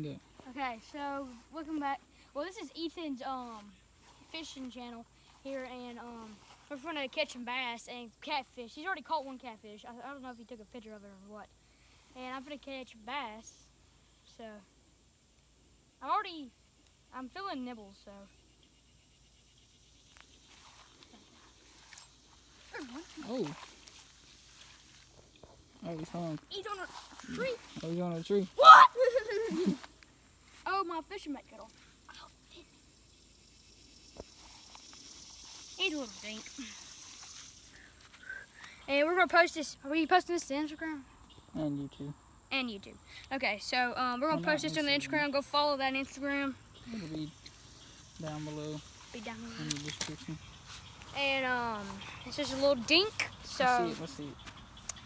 Go. Okay, so welcome back. Well, this is Ethan's fishing channel here, and we're gonna catch some bass and catfish. He's already caught one catfish. I don't know if he took a picture of it or what. And I'm gonna catch bass. So I'm feeling nibbles. So Oh. Oh, he's hung. he's on a tree. Oh, he's on a tree. What? Oh, my fishing net cut off. Oh, he's a little dink. And we're gonna post this. Are we posting this to Instagram? And YouTube. And YouTube. Okay, so we're gonna post this on the Instagram. Go follow that Instagram. It'll be down below Be down in below. the description. And it's just a little dink. So Let's see it.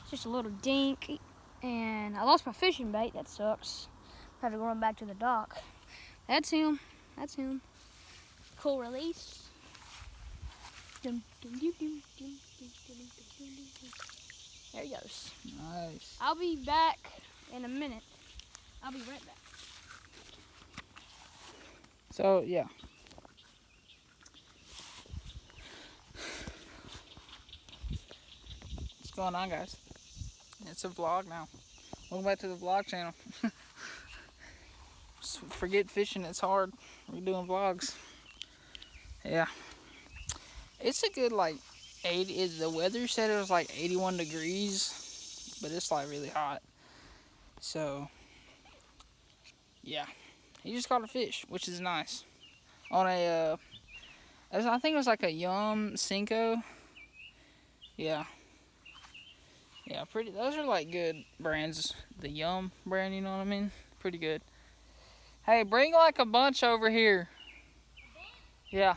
it's just a little dink. And I lost my fishing bait. That sucks. I have to go run back to the dock. That's him. That's him. Cool release. Dum, dum, dum, dum, dum, dum, dum, dum, dum, dum. There he goes. Nice. I'll be back in a minute. I'll be right back. So, yeah. What's going on, guys? It's a vlog now. Welcome back to the vlog channel. Forget fishing, it's hard. We're doing vlogs. Yeah. It's a good, like, 80. The weather said it was like 81 degrees, but it's like really hot. So, yeah. He just caught a fish, which is nice. On a, I think it was like a Yum Cinco. Yeah. Yeah, pretty. Those are like good brands. The Yum brand, you know what I mean? Pretty good. Hey, bring like a bunch over here. Yeah.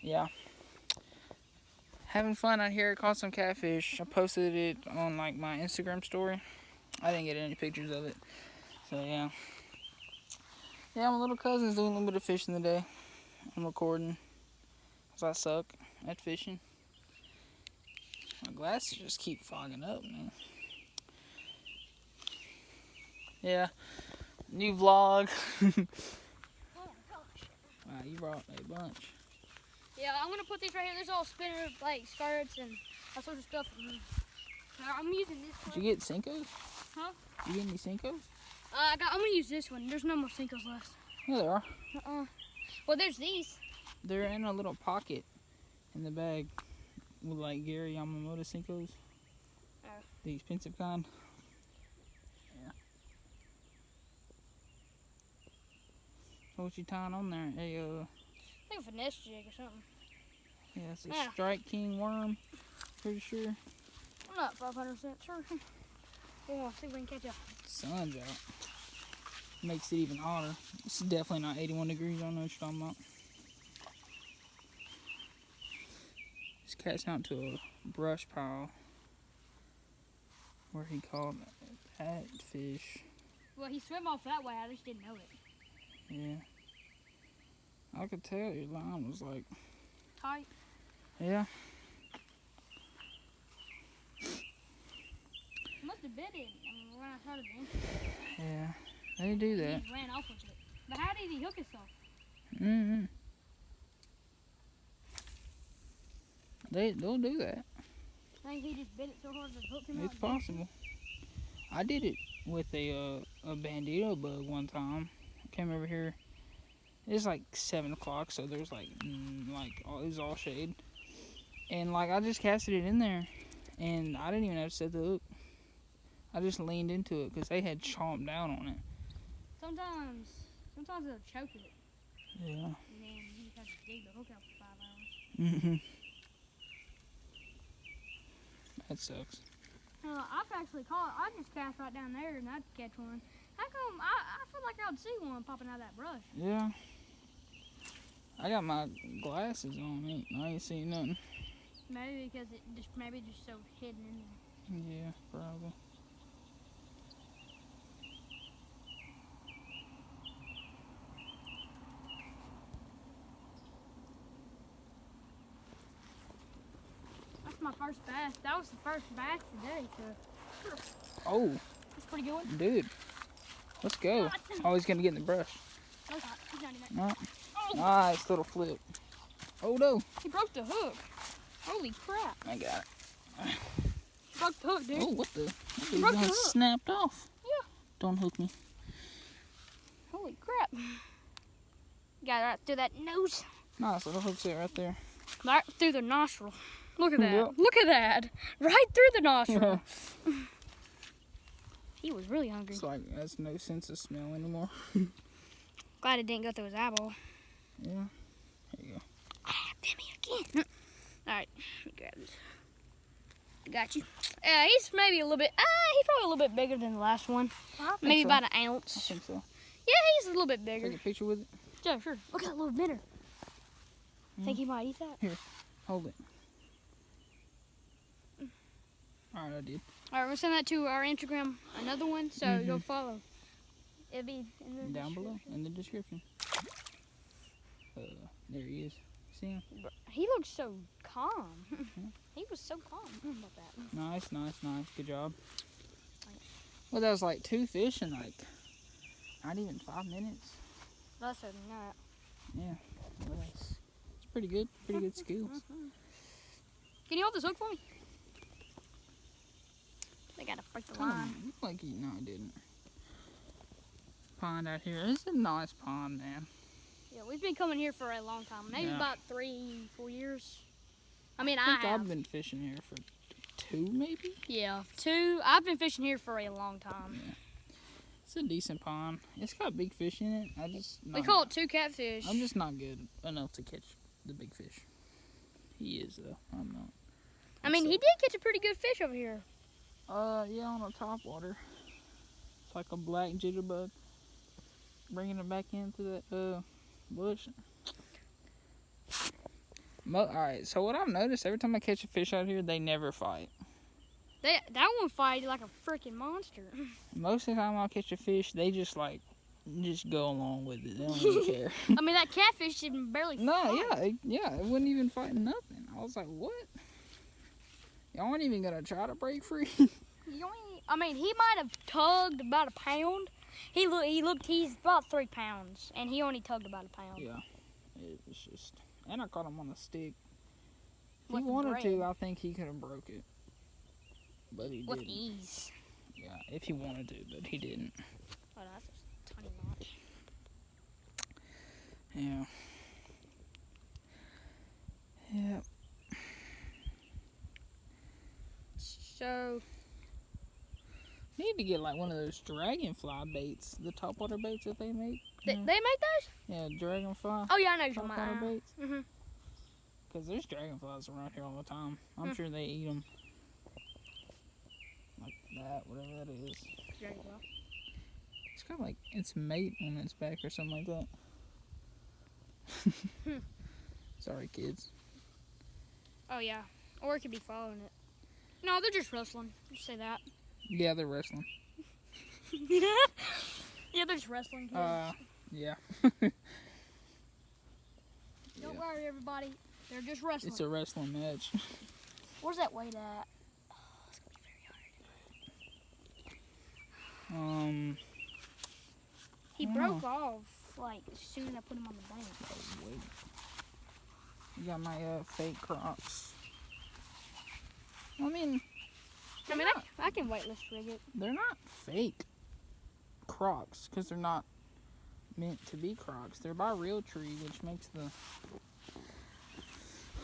Yeah. Having fun out here. Caught some catfish. I posted it on like my Instagram story. I didn't get any pictures of it. So yeah. Yeah, my little cousin's doing a little bit of fishing today. I'm recording. Cause I suck at fishing. My glasses just keep fogging up, man. Yeah. New vlog. Oh my gosh. Wow, you brought a bunch. Yeah, I'm gonna put these right here. There's all spinner like skirts and all sorts of stuff. I'm using this one. Did you get Cincos? Huh? You get any Cincos? I'm gonna use this one. There's no more Cincos left. Yeah, there are. Well, there's these. They're in a little pocket in the bag with like Gary Yamamoto Cincos. Oh. The expensive kind. Yeah. So what you tying on there? I think a finesse jig or something. Yeah, it's a Yeah. Strike King worm. Pretty sure. I'm not 500% sure. We'll see if we can catch a. Sun's out. Makes it even hotter. It's definitely not 81 degrees. I don't know what you're talking about. This cat's out to a brush pile where he caught that fish. Well, he swam off that way. I just didn't know it. Yeah. I could tell your line was like, Tight. yeah. He must have bit it. When I started in. Yeah. They do that. He just ran off with it. But how did he hook himself? Mm-hmm. They'll do that. I think he just bit it so hard that it hooked him out. It's possible. I did it with a bandito bug one time. I came over here. It's like 7 o'clock, so there's like it was all shade. And like I just casted it in there, and I didn't even have to set the hook. I just leaned into it because they had chomped down on it. Sometimes they'll choke it. Yeah. And then you just have to dig the hook out for 5 hours. Mm-hmm. That sucks. I've actually caught. I just cast right down there and I'd catch one. How come? I feel like I'd see one popping out of that brush. Yeah. I got my glasses on. I ain't seeing nothing. Maybe because it just so hidden in there. Yeah, probably. That's my first bass. That was the first bass today, so Oh, that's a pretty good one. dude. Let's go. Oh, he's gonna get in the brush. No, he's not. He's not in it. No. Oh, Nice little flip. Oh no. he broke the hook. Holy crap. I got it. He broke the hook, dude. Oh, what the? He broke the That hook. snapped off. Yeah. Don't hook me. Holy crap. Got it right through that nose. Nice little hook set right there. Right through the nostril. Look at that. Yep. Look at that. Right through the nostril. He was really hungry. It's like has no sense of smell anymore. Glad it didn't go through his eyeball. Yeah. There you go. Ah, bit me again. Alright, let me grab this. Got you. He's maybe a little bit, he's probably a little bit bigger than the last one. I think Maybe so. about an I ounce. think so. Yeah, he's a little bit bigger. Take a picture with it. Yeah, sure. Look at that little bitter. Think he might eat that? Hold it. Alright, I did. Alright, we'll send that to our Instagram, another one, so go follow. It'll be in the Down below description. in the description. There he is. See him? He looks so calm. He was so calm. About that. Nice, nice, nice. Good job. Well, that was like 2 fish in like not even 5 minutes. Less than that. Yeah, well, it's pretty good. Pretty good skills. Can you hold this hook for me? They gotta break the line. Looked like he, no, it didn't. Pond out here. It's a nice pond, man. Yeah, we've been coming here for a long time. Maybe Yeah. about 3-4 years. I mean, I I think have. I've been fishing here for 2, maybe. Yeah, 2. I've been fishing here for a long time. It's a decent pond. It's got big fish in it. We call it 2 catfish. I'm just not good enough to catch the big fish. He is though. I'm not. I mean, he did catch a pretty good fish over here. Yeah, on a top water. It's like a black jitterbug. Bringing it back into that bush. Alright, so what I've noticed, every time I catch a fish out here, they never fight. That one fighted like a freaking monster. Most of the time I'll catch a fish, they just go along with it. They don't even care. I mean, that catfish didn't barely No, fight. yeah, it wouldn't even fight nothing. I was like, what? Y'all aren't even gonna try to break free? I mean, he might have tugged about a pound. He's about 3 pounds, and he only tugged about a pound. Yeah, it was just, and I caught him on a stick. If With he wanted bread. to, I think he could have broke it, but he With didn't. ease. Yeah, if he wanted to, but he didn't. Oh, that's a tiny notch. Yeah. Yeah. So, Need to get like one of those dragonfly baits, the topwater baits that they make. they make those? Yeah, dragonfly Oh, yeah, I know you're talking topwater about. baits. Mm-hmm. Because there's dragonflies around here all the time. I'm sure they eat them. Like that, whatever that is. It's got like its mate on its back or something like that. Sorry, kids. Oh, yeah. Or it could be following it. No, they're just wrestling. Just say that. Yeah, they're wrestling. Yeah, they're just wrestling. Yeah. Don't worry, everybody. They're just wrestling. It's a wrestling match. Where's that weight at? Oh, it's going to be very hard. He I don't broke off, like, as soon as I put him on the bank. Oh, wait. You got my fake Crocs. I mean, I can weightless rig it. they're not fake Crocs because they're not meant to be Crocs. They're by Realtree, which makes the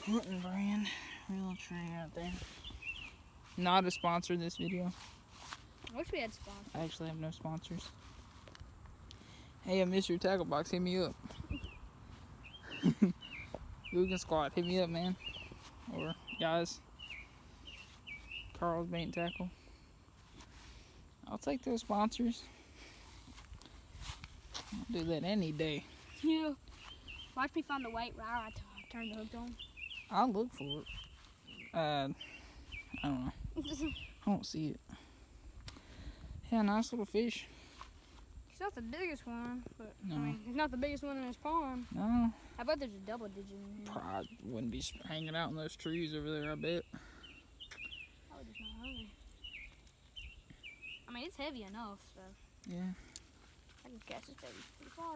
Horton brand. Realtree out there. Not a sponsor of this video. I wish we had sponsors. I actually have no sponsors. Hey, Mr. Tackle Box, hit me up. Googan Squad, hit me up, man. Or guys, Carl's Bait and Tackle. I'll take those sponsors. I'll do that any day. Yeah. Watch me find the weight right I turn the hook on. I'll look for it. I don't know. I don't see it. Yeah, nice little fish. It's not the biggest one, but No. I mean, it's not the biggest one in this pond. No, I bet there's a double digit in here. probably wouldn't be hanging out in those trees over there, I bet. Probably just not hungry. I mean, it's heavy enough, so. Yeah. I can catch this baby pretty far.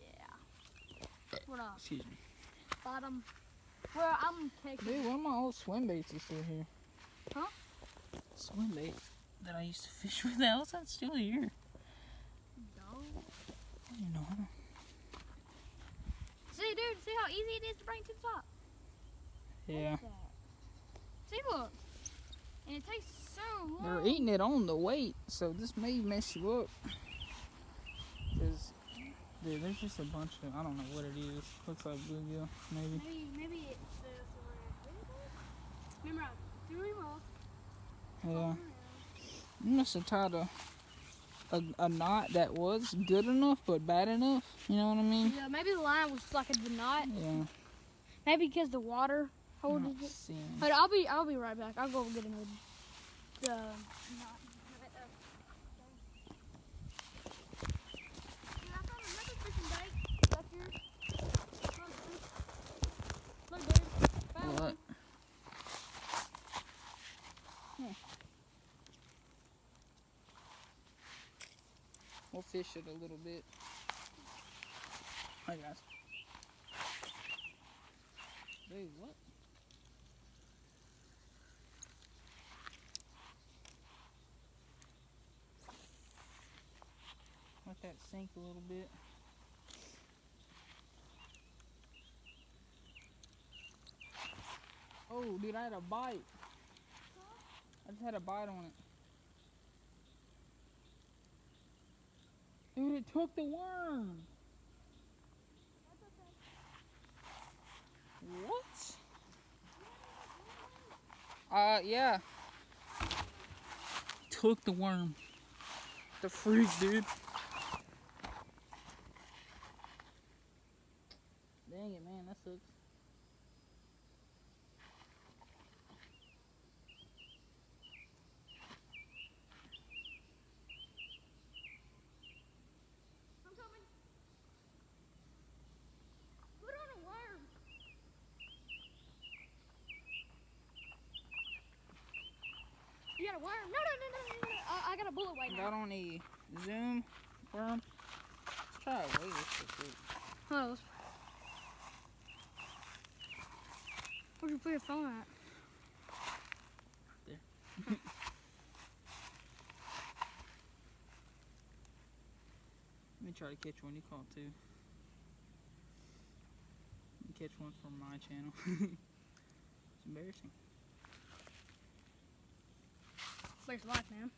Yeah. What up? Excuse me. Bottom. Well, I'm taking. Dude, one of my old swim baits is still here. Huh? Swim bait that I used to fish with. How's that still here? No. You know. See, dude, see how easy it is to bring to the top? Yeah. Look at that. See, look. And it takes so long. They're eating it on the weight, so this may mess you up. Cause, dude, there's just a bunch of, I don't know what it is. Looks like bluegill, maybe. Maybe it's remember I threw him off. Yeah. You must have tied a knot that was good enough but bad enough. You know what I mean? Yeah, maybe the line was like a knot. Yeah. Maybe because the water I'm holds not it. seeing. But I'll be right back. I'll go get another the knot. I found another fishing bait. That's yours. Look, dude. Found What? one. We'll fish it a little bit. Hi guys. Dude, what? Let that sink a little bit. Oh, dude, I had a bite. I just had a bite on it. Dude, it took the worm. What? Yeah. Took the worm. The freak, dude. Dang it, man, that sucks. I'm coming. Put on a worm. You got a worm? No. I got a bullet right Got now. on a zoom worm. Let's try to weigh this shit, dude. Oh. Where'd you put your phone at? There. Let me try to catch one. You caught two. Let me catch one from my channel. It's embarrassing. Where's life, man?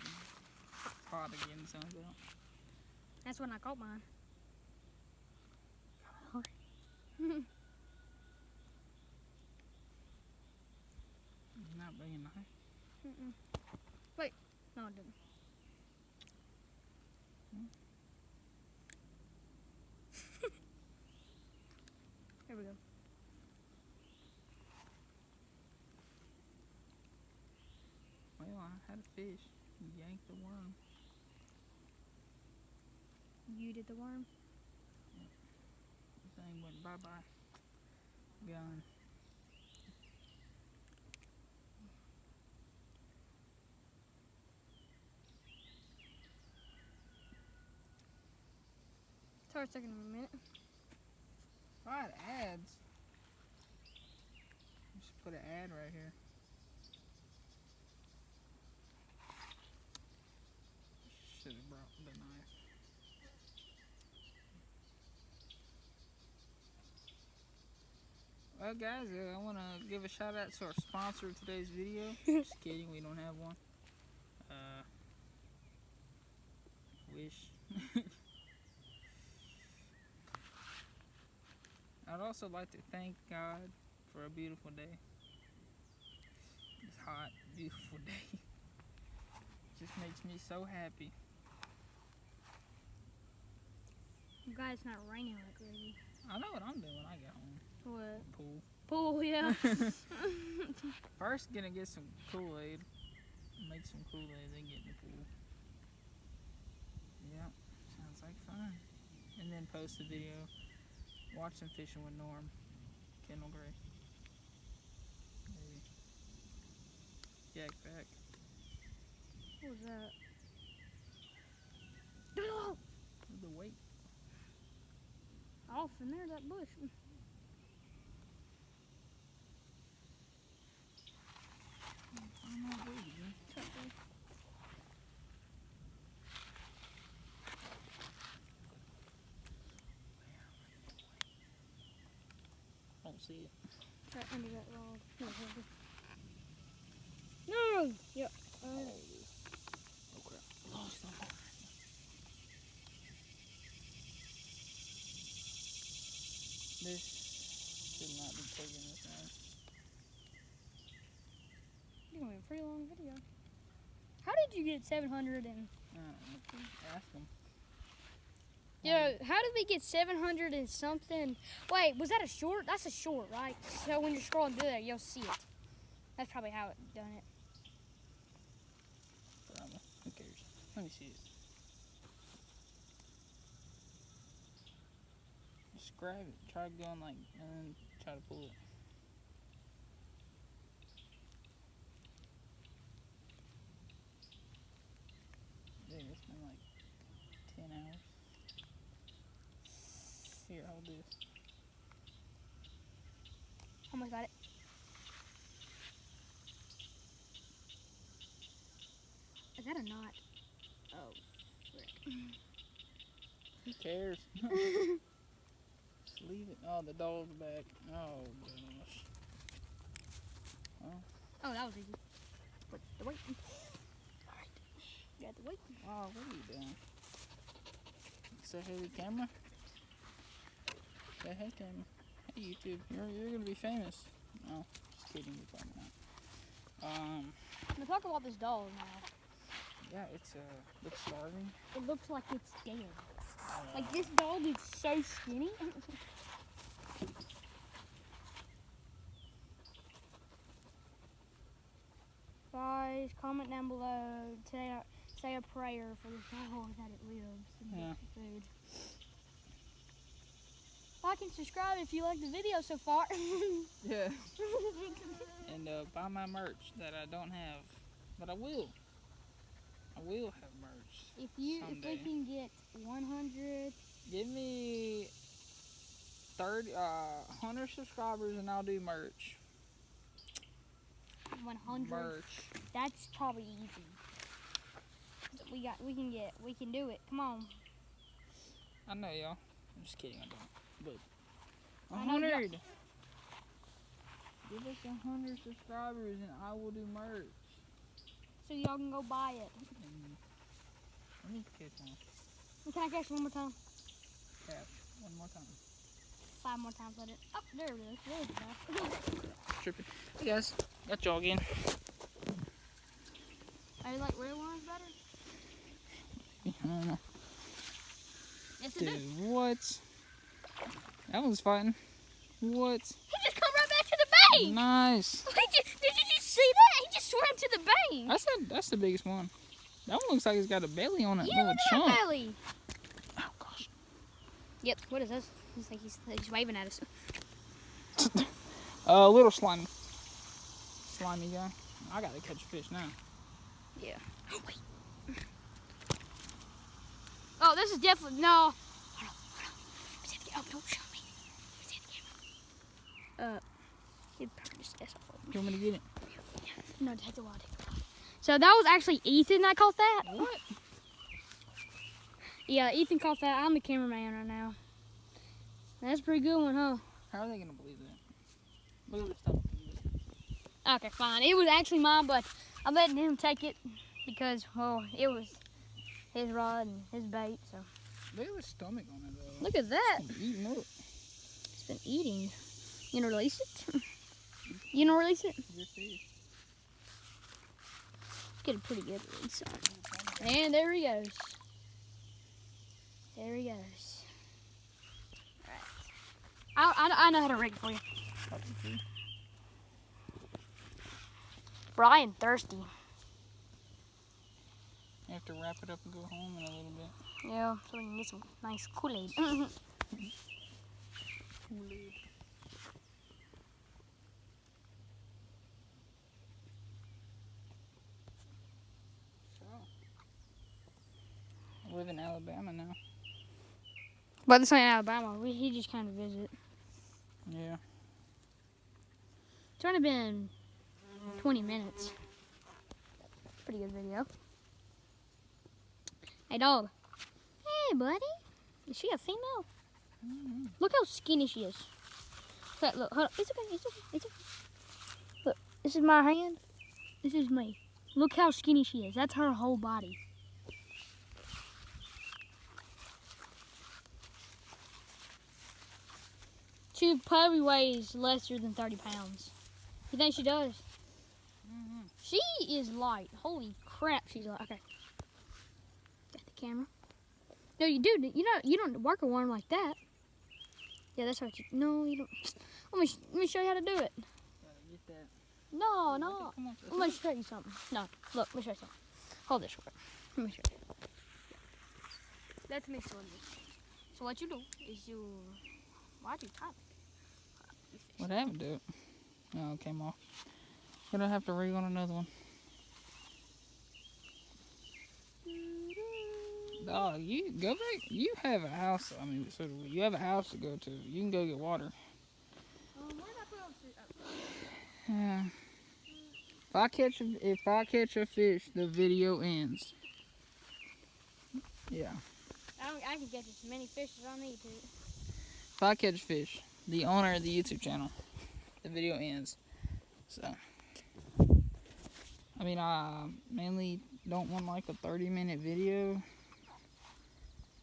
It's hot again, sounds out. That's when I caught mine. You're not bringing a knife. Mm-mm. Wait, no, it didn't. Here we go. Well, I had a fish. Yanked the worm. You did the worm? The thing went bye-bye. Gone. Sorry, it's taking a minute. If I had ads, just put an ad right here. Should have brought the knife. Well, guys, I want to give a shout out to our sponsor of today's video. Just kidding, we don't have one. Wish. I'd also like to thank God for a beautiful day. This hot, beautiful day. Just makes me so happy. I'm glad it's not raining like crazy. I know what I'm doing when I get home. What? Pool. Pool, yeah. First, gonna get some Kool-Aid. Make some Kool-Aid, then get in the pool. Yeah, sounds like fun. And then post a video. Watch some fishing with Norm. Kendall Gray. Maybe. Jack back. What was that? off, and there's that bush. I'm not booty, man. It's right there. I don't see it. Right under that log. No! Yep. Oh, it is. Oh, crap. Lost them. This should not be taking this man. You're gonna be a pretty long video. How did you get 700 and... Ask them. Yeah, how did we get 700 and something? Wait, was that a short? That's a short, right? So when you're scrolling through there, you'll see it. That's probably how it done it. Probably. Who cares? Let me see it. Just grab it. Try going like, and then try to pull it. Dang, it's been like 10 hours. Here, hold this. Almost got it. Is that a knot? Oh, frick. Who cares? Just leave it. Oh, the dog's back. Oh, gosh. Oh, that was easy. Put the weight. Alright. Got the weight. Oh, what are you doing? Say hey to the camera. Say hey, camera. Hey, YouTube. You're gonna be famous. No, just kidding. You're probably not. I'm gonna talk about this dog now. Yeah, it's looks starving. It looks like it's dead. Like this dog is so skinny. Guys, comment down below. Say a prayer for the dog that it lives and Yeah. gets the food. Like and subscribe if you like the video so far. Yeah. And buy my merch that I don't have, but I will. I will have merch. If we Someday. can get 100. Give me 100 subscribers and I'll do merch. 100. Merch. That's probably easy. We can do it. Come on. I know, y'all. I'm just kidding. I don't. But I know, 100. Give us 100 subscribers and I will do merch. So y'all can go buy it. And let me catch one. Can I catch one more time? Tap one more time. 5 more times. Let it. Oh, there it is. There it is. Tripping. Hey guys, got y'all again. I like real ones better. I don't know. Yes, it Dude, is. what? That one's fighting. What? He just come right back to the bank. Nice. Did you see that? He just swam to the bank. That's the biggest one. That one looks like it's got a belly on it. Yeah, Little look at chunk. that belly. Oh gosh. Yep. What is this? He's like he's waving at us. Little slimy guy. I gotta catch a fish now. Yeah. Oh, wait. Oh, this is definitely no. Hold on. Oh, don't show me. He'd probably just ass off. You want me to get it? No, take a while. So that was actually Ethan that caught that. What? Yeah, Ethan caught that. I'm the cameraman right now. That's a pretty good one, huh? How are they gonna believe that? Look at this stuff. Okay, fine. It was actually mine, but I'm letting him take it because, well, it was his rod and his bait. So Look at the stomach on it though. look at that. It's eating up. It's been eating. You gonna release it? You gonna release it? Your fish. Get a pretty good release on it. And there he goes. There he goes. All right. I know how to rig it for you. Brian thirsty. You have to wrap it up and go home in a little bit. Yeah, so we can get some nice Kool-Aid. Kool-Aid. I live in Alabama now. But this ain't Alabama. He just kind of visit. Yeah. It's only been 20 minutes. Pretty good video. Hey, dog. Hey, buddy. Is she a female? Mm-hmm. Look how skinny she is. Look, hold on. It's okay. It's okay. It's okay. Look, this is my hand. This is me. Look how skinny she is. That's her whole body. She probably weighs lesser than 30 pounds. You think she does? Mm-hmm. She is light. Holy crap, she's light. Okay. Got the camera. No, you do. You don't work a worm like that. Yeah, that's what you. No, you don't. Let me show you how to do it. Gotta get that. No, no. Come on, Let me show you something. No, look. Let me show you something. Hold this quick. Let me show you. Let me show you. So what you do is you. Why'd you type? What happened to it? Oh, it came off. Gonna have to rig on another one. Dog, you go back. You have a house. I mean, so you have a house to go to. You can go get water. Where did I put on? Yeah. If I catch a fish, the video ends. Yeah. I can catch as many fish as I need to. If I catch fish, the owner of the YouTube channel, the video ends. So, I mean, I mainly don't want like a 30-minute video.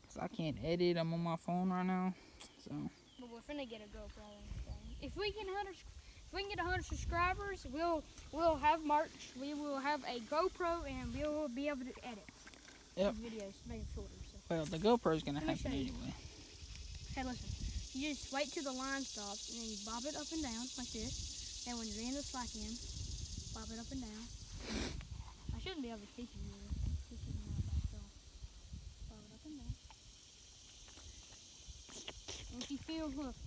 Cause I can't edit. I'm on my phone right now. So. But we're finna get a GoPro thing. If we can get 100 subscribers, we'll have merch. We will have a GoPro and we'll be able to edit Yep. these videos, make them shorter. So. Well, the GoPro's gonna Let me happen show you. anyway. Hey, listen. You just wait till the line stops and then you bob it up and down like this. And when you're in the slack end, bob it up and down. I shouldn't be able to teach you this. This is not by myself. Bob it up and down. And if you feel hooked,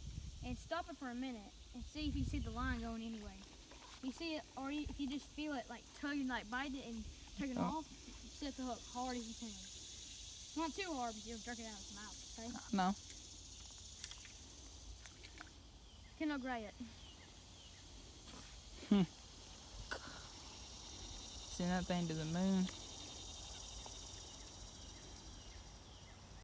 and stop it for a minute and see if you see the line going anyway. You see it, or if you just feel it like tugging, like bite it and take it off, set the hook hard as you can. Not too hard because you'll jerk it out of his mouth, okay? No. Cannot grate it. Send that thing to the moon.